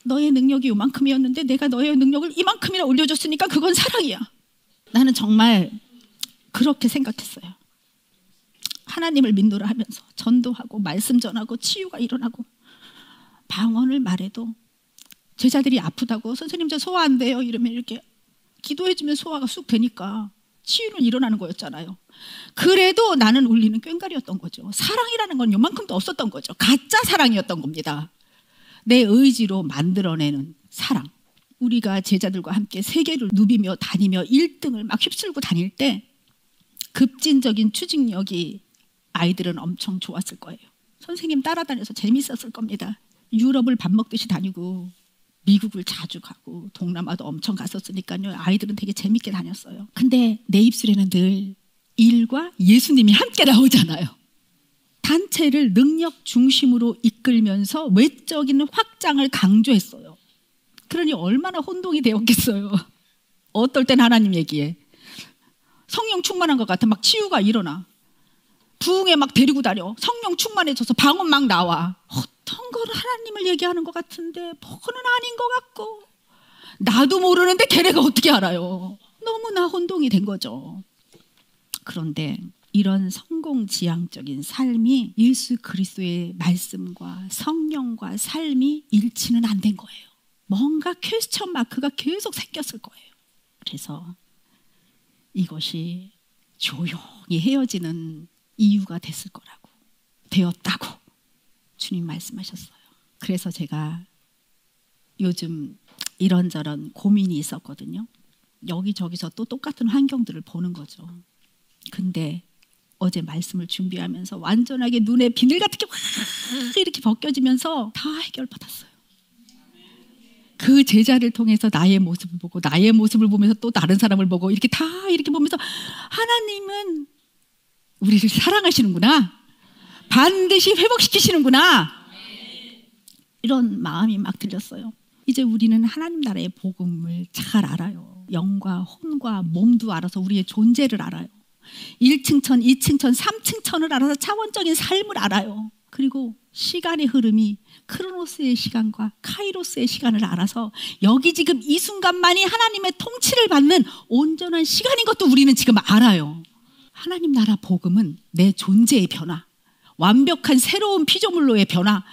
너의 능력이 이만큼이었는데 내가 너의 능력을 이만큼이나 올려줬으니까 그건 사랑이야. 나는 정말 그렇게 생각했어요. 하나님을 믿노라 하면서 전도하고 말씀 전하고 치유가 일어나고 방언을 말해도 제자들이 아프다고 선생님 저 소화 안 돼요 이러면 이렇게 기도해주면 소화가 쑥 되니까 치유는 일어나는 거였잖아요. 그래도 나는 울리는 꽹과리였던 거죠. 사랑이라는 건 요만큼도 없었던 거죠. 가짜 사랑이었던 겁니다. 내 의지로 만들어내는 사랑. 우리가 제자들과 함께 세계를 누비며 다니며 1등을 막 휩쓸고 다닐 때 급진적인 추진력이 아이들은 엄청 좋았을 거예요. 선생님 따라다녀서 재밌었을 겁니다. 유럽을 밥 먹듯이 다니고 미국을 자주 가고 동남아도 엄청 갔었으니까요. 아이들은 되게 재밌게 다녔어요. 근데 내 입술에는 늘 일과 예수님이 함께 나오잖아요. 단체를 능력 중심으로 이끌면서 외적인 확장을 강조했어요. 그러니 얼마나 혼동이 되었겠어요. 어떨 땐 하나님 얘기에 성령 충만한 것 같아. 막 치유가 일어나. 부흥에 막 데리고 다녀. 성령 충만해져서 방언 막 나와. 어떤 걸 하나님을 얘기하는 것 같은데 뭐는 아닌 것 같고 나도 모르는데 걔네가 어떻게 알아요. 너무나 혼동이 된 거죠. 그런데 이런 성공지향적인 삶이 예수 그리스도의 말씀과 성령과 삶이 일치는 안 된 거예요. 뭔가 퀘스천 마크가 계속 생겼을 거예요. 그래서 이것이 조용히 헤어지는 이유가 됐을 거라고, 되었다고 주님 말씀하셨어요. 그래서 제가 요즘 이런저런 고민이 있었거든요. 여기저기서 또 똑같은 환경들을 보는 거죠. 근데 어제 말씀을 준비하면서 완전하게 눈에 비늘 같은 게 확 이렇게 벗겨지면서 다 해결받았어요. 그 제자를 통해서 나의 모습을 보고 나의 모습을 보면서 또 다른 사람을 보고 이렇게 다 이렇게 보면서 하나님은 우리를 사랑하시는구나. 반드시 회복시키시는구나. 이런 마음이 막 들렸어요. 이제 우리는 하나님 나라의 복음을 잘 알아요. 영과 혼과 몸도 알아서 우리의 존재를 알아요. 1층천, 2층천, 3층천을 알아서 차원적인 삶을 알아요. 그리고 시간의 흐름이 크로노스의 시간과 카이로스의 시간을 알아서 여기 지금 이 순간만이 하나님의 통치를 받는 온전한 시간인 것도 우리는 지금 알아요. 하나님 나라 복음은 내 존재의 변화, 완벽한 새로운 피조물로의 변화,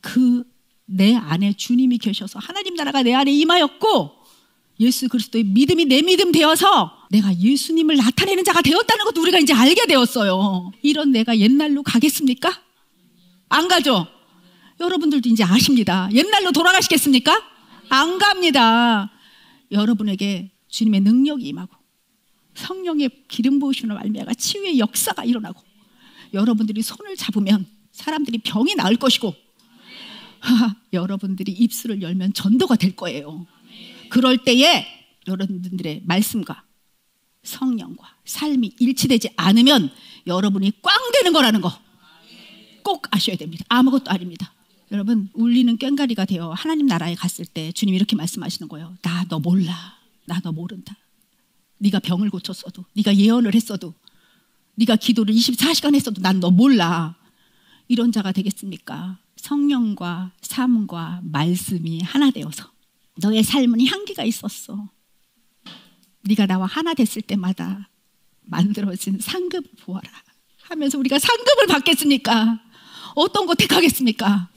그 내 안에 주님이 계셔서 하나님 나라가 내 안에 임하였고 예수 그리스도의 믿음이 내 믿음 되어서 내가 예수님을 나타내는 자가 되었다는 것도 우리가 이제 알게 되었어요. 이런 내가 옛날로 가겠습니까? 안 가죠? 여러분들도 이제 아십니다. 옛날로 돌아가시겠습니까? 안 갑니다. 여러분에게 주님의 능력이 임하고 성령의 기름 부으심으로 말미암아 치유의 역사가 일어나고 여러분들이 손을 잡으면 사람들이 병이 나을 것이고 여러분들이 입술을 열면 전도가 될 거예요. 그럴 때에 여러분들의 말씀과 성령과 삶이 일치되지 않으면 여러분이 꽝 되는 거라는 거 꼭 아셔야 됩니다. 아무것도 아닙니다. 여러분 울리는 꽹과리가 되어 하나님 나라에 갔을 때 주님이 이렇게 말씀하시는 거예요. 나 너 몰라. 나 너 모른다. 네가 병을 고쳤어도 네가 예언을 했어도 네가 기도를 24시간 했어도 난 너 몰라. 이런 자가 되겠습니까? 성령과 삶과 말씀이 하나 되어서 너의 삶은 향기가 있었어. 네가 나와 하나 됐을 때마다 만들어진 상급을 보아라 하면서 우리가 상급을 받겠습니까? 어떤 거 택하겠습니까?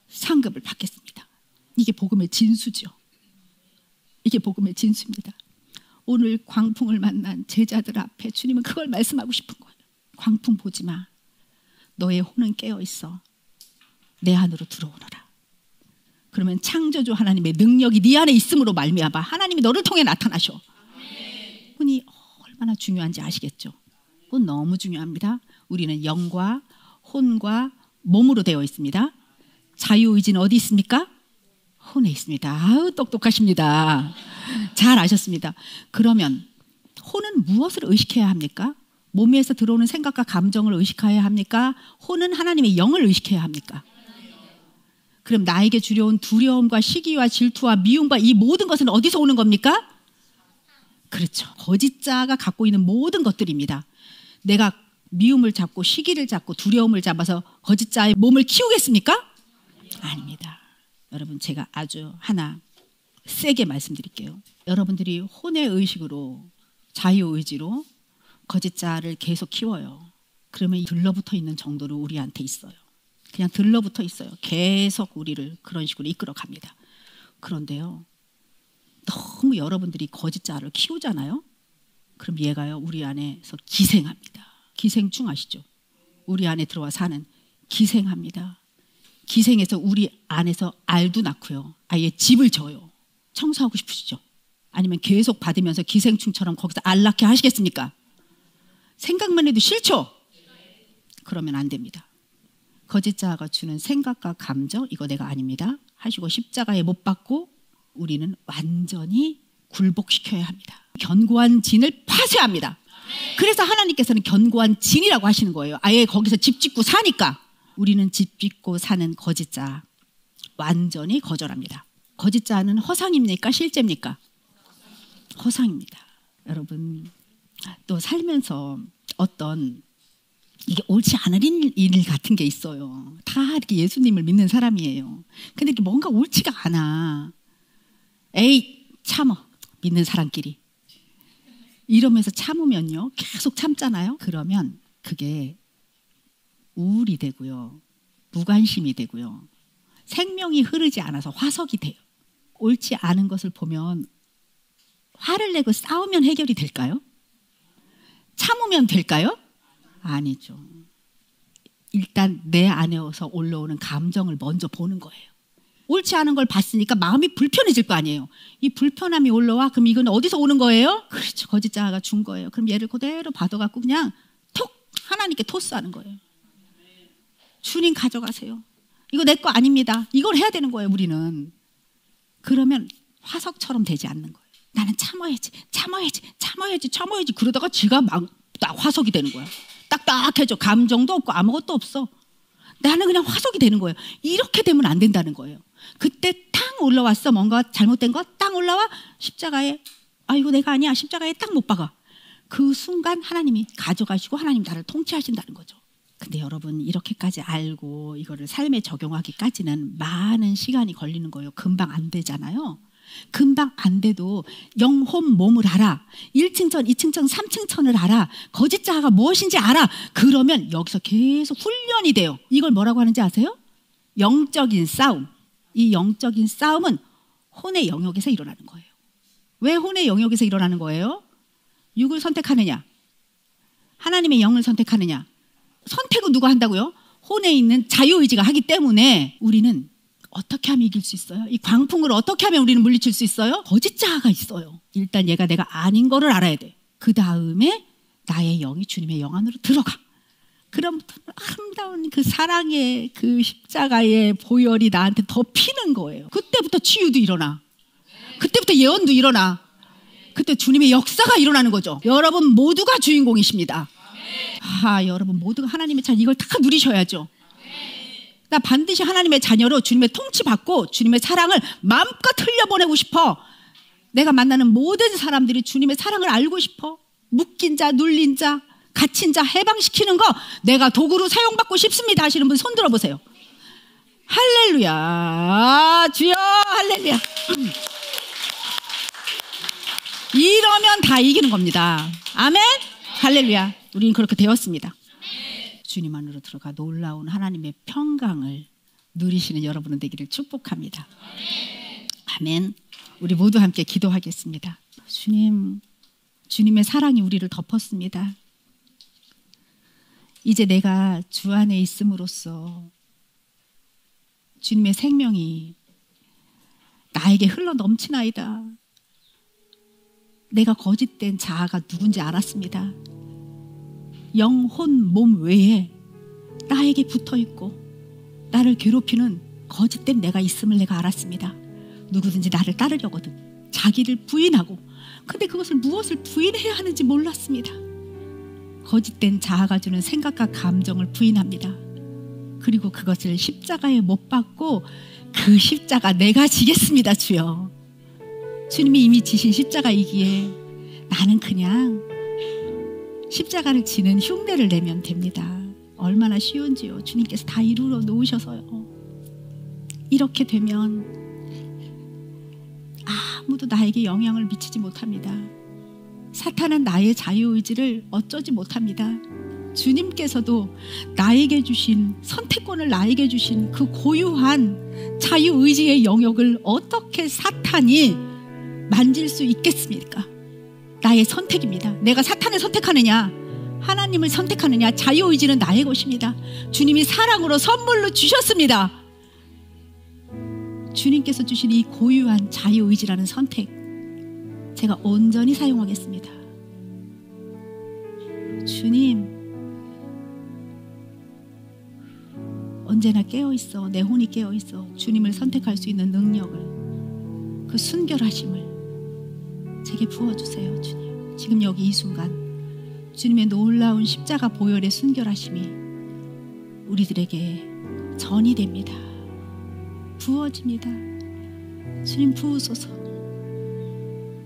상급을 받겠습니다. 이게 복음의 진수죠. 이게 복음의 진수입니다. 오늘 광풍을 만난 제자들 앞에 주님은 그걸 말씀하고 싶은 거예요. 광풍 보지 마. 너의 혼은 깨어 있어. 내 안으로 들어오너라. 그러면 창조주 하나님의 능력이 네 안에 있음으로 말미암아 하나님이 너를 통해 나타나셔. 혼이 얼마나 중요한지 아시겠죠? 혼 너무 중요합니다. 우리는 영과 혼과 몸으로 되어 있습니다. 자유의지는 어디 있습니까? 혼에 있습니다. 아우 똑똑하십니다. 잘 아셨습니다. 그러면 혼은 무엇을 의식해야 합니까? 몸에서 들어오는 생각과 감정을 의식해야 합니까? 혼은 하나님의 영을 의식해야 합니까? 그럼 나에게 주려온 두려움과 시기와 질투와 미움과 이 모든 것은 어디서 오는 겁니까? 그렇죠. 거짓자가 갖고 있는 모든 것들입니다. 내가 미움을 잡고 시기를 잡고 두려움을 잡아서 거짓자의 몸을 키우겠습니까? 아닙니다. 여러분 제가 아주 하나 세게 말씀드릴게요. 여러분들이 혼의 의식으로 자유의지로 거짓자를 계속 키워요. 그러면 들러붙어 있는 정도로 우리한테 있어요. 그냥 들러붙어 있어요. 계속 우리를 그런 식으로 이끌어 갑니다. 그런데요, 너무 여러분들이 거짓자를 키우잖아요. 그럼 얘가요 우리 안에서 기생합니다. 기생충 아시죠? 우리 안에 들어와 사는 기생합니다. 기생해서 우리 안에서 알도 낳고요. 아예 집을 져요. 청소하고 싶으시죠? 아니면 계속 받으면서 기생충처럼 거기서 알 낳게 하시겠습니까? 생각만 해도 싫죠? 그러면 안 됩니다. 거짓 자아가 주는 생각과 감정, 이거 내가 아닙니다 하시고 십자가에 못 박고 우리는 완전히 굴복시켜야 합니다. 견고한 진을 파쇄합니다. 그래서 하나님께서는 견고한 진이라고 하시는 거예요. 아예 거기서 집 짓고 사니까. 우리는 집 짓고 사는 거짓 자아 완전히 거절합니다. 거짓 자아는 허상입니까? 실제입니까? 허상입니다. 여러분, 또 살면서 어떤 이게 옳지 않은 일 같은 게 있어요. 다 이렇게 예수님을 믿는 사람이에요. 근데 이게 뭔가 옳지가 않아. 에이, 참어. 믿는 사람끼리. 이러면서 참으면요. 계속 참잖아요. 그러면 그게 우울이 되고요. 무관심이 되고요. 생명이 흐르지 않아서 화석이 돼요. 옳지 않은 것을 보면 화를 내고 싸우면 해결이 될까요? 참으면 될까요? 아니죠. 일단 내 안에서 올라오는 감정을 먼저 보는 거예요. 옳지 않은 걸 봤으니까 마음이 불편해질 거 아니에요. 이 불편함이 올라와. 그럼 이건 어디서 오는 거예요? 그렇죠. 거짓 자아가 준 거예요. 그럼 얘를 그대로 받아갖고 그냥 톡 하나님께 토스하는 거예요. 주님 가져가세요. 이거 내 거 아닙니다. 이걸 해야 되는 거예요. 우리는. 그러면 화석처럼 되지 않는 거예요. 나는 참아야지 그러다가 지가 막 딱 화석이 되는 거야. 딱딱해져. 감정도 없고 아무것도 없어. 나는 그냥 화석이 되는 거예요. 이렇게 되면 안 된다는 거예요. 그때 탕 올라왔어. 뭔가 잘못된 거 땅 올라와. 십자가에 이거 내가 아니야. 십자가에 딱 못 박아. 그 순간 하나님이 가져가시고 하나님 나를 통치하신다는 거죠. 근데 여러분, 이렇게까지 알고 이거를 삶에 적용하기까지는 많은 시간이 걸리는 거예요. 금방 안 되잖아요. 금방 안 돼도 영혼 몸을 알아. 1층천, 2층천, 3층천을 알아. 거짓 자아가 무엇인지 알아. 그러면 여기서 계속 훈련이 돼요. 이걸 뭐라고 하는지 아세요? 영적인 싸움. 이 영적인 싸움은 혼의 영역에서 일어나는 거예요. 왜 혼의 영역에서 일어나는 거예요? 육을 선택하느냐? 하나님의 영을 선택하느냐? 선택은 누가 한다고요? 혼에 있는 자유의지가 하기 때문에 우리는 어떻게 하면 이길 수 있어요? 이 광풍을 어떻게 하면 우리는 물리칠 수 있어요? 거짓 자아가 있어요. 일단 얘가 내가 아닌 거를 알아야 돼. 그 다음에 나의 영이 주님의 영 안으로 들어가. 그럼 아름다운 그 사랑의 그 십자가의 보혈이 나한테 더 피는 거예요. 그때부터 치유도 일어나. 그때부터 예언도 일어나. 그때 주님의 역사가 일어나는 거죠. 여러분 모두가 주인공이십니다. 여러분 모두가 하나님의 자녀, 이걸 다 누리셔야죠. 나 반드시 하나님의 자녀로 주님의 통치받고 주님의 사랑을 마음껏 흘려보내고 싶어. 내가 만나는 모든 사람들이 주님의 사랑을 알고 싶어. 묶인 자, 눌린 자, 갇힌 자 해방시키는 거 내가 도구로 사용받고 싶습니다 하시는 분 손 들어보세요. 할렐루야. 주여 할렐루야. 이러면 다 이기는 겁니다. 아멘. 할렐루야. 우리는 그렇게 되었습니다. 주님 안으로 들어가 놀라운 하나님의 평강을 누리시는 여러분은 되기를 축복합니다. 아멘. 우리 모두 함께 기도하겠습니다. 주님, 주님의 사랑이 우리를 덮었습니다. 이제 내가 주 안에 있음으로써 주님의 생명이 나에게 흘러 넘치나이다. 내가 거짓된 자아가 누군지 알았습니다. 영혼, 몸 외에 나에게 붙어있고 나를 괴롭히는 거짓된 내가 있음을 내가 알았습니다. 누구든지 나를 따르려거든 자기를 부인하고, 근데 그것을 무엇을 부인해야 하는지 몰랐습니다. 거짓된 자아가 주는 생각과 감정을 부인합니다. 그리고 그것을 십자가에 못 박고 그 십자가 내가 지겠습니다. 주여, 주님이 이미 지신 십자가이기에 나는 그냥 십자가를 지는 흉내를 내면 됩니다. 얼마나 쉬운지요. 주님께서 다 이루어 놓으셔서요. 이렇게 되면 아무도 나에게 영향을 미치지 못합니다. 사탄은 나의 자유의지를 어쩌지 못합니다. 주님께서도 나에게 주신 선택권을 나에게 주신 그 고유한 자유의지의 영역을 어떻게 사탄이 만질 수 있겠습니까? 나의 선택입니다. 내가 사탄을 선택하느냐 하나님을 선택하느냐, 자유의지는 나의 것입니다. 주님이 사랑으로 선물로 주셨습니다. 주님께서 주신 이 고유한 자유의지라는 선택, 제가 온전히 사용하겠습니다. 주님, 언제나 깨어있어, 내 혼이 깨어있어 주님을 선택할 수 있는 능력을, 그 순결하심을 제게 부어주세요. 주님, 지금 여기 이 순간 주님의 놀라운 십자가 보혈의 순결하심이 우리들에게 전이 됩니다. 부어집니다. 주님, 부으소서.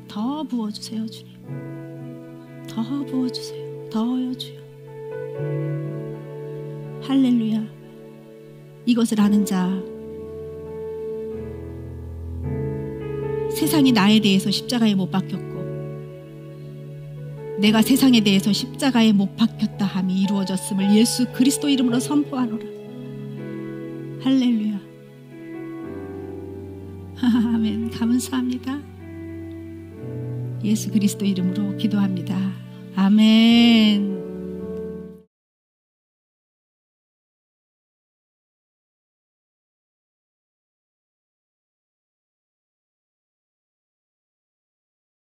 더 부어주세요. 주님, 더 부어주세요. 더요 주여. 할렐루야. 이것을 아는 자, 세상이 나에 대해서 십자가에 못 박혔고 내가 세상에 대해서 십자가에 못 박혔다 함이 이루어졌음을 예수 그리스도 이름으로 선포하노라. 할렐루야. 아멘. 감사합니다. 예수 그리스도 이름으로 기도합니다. 아멘.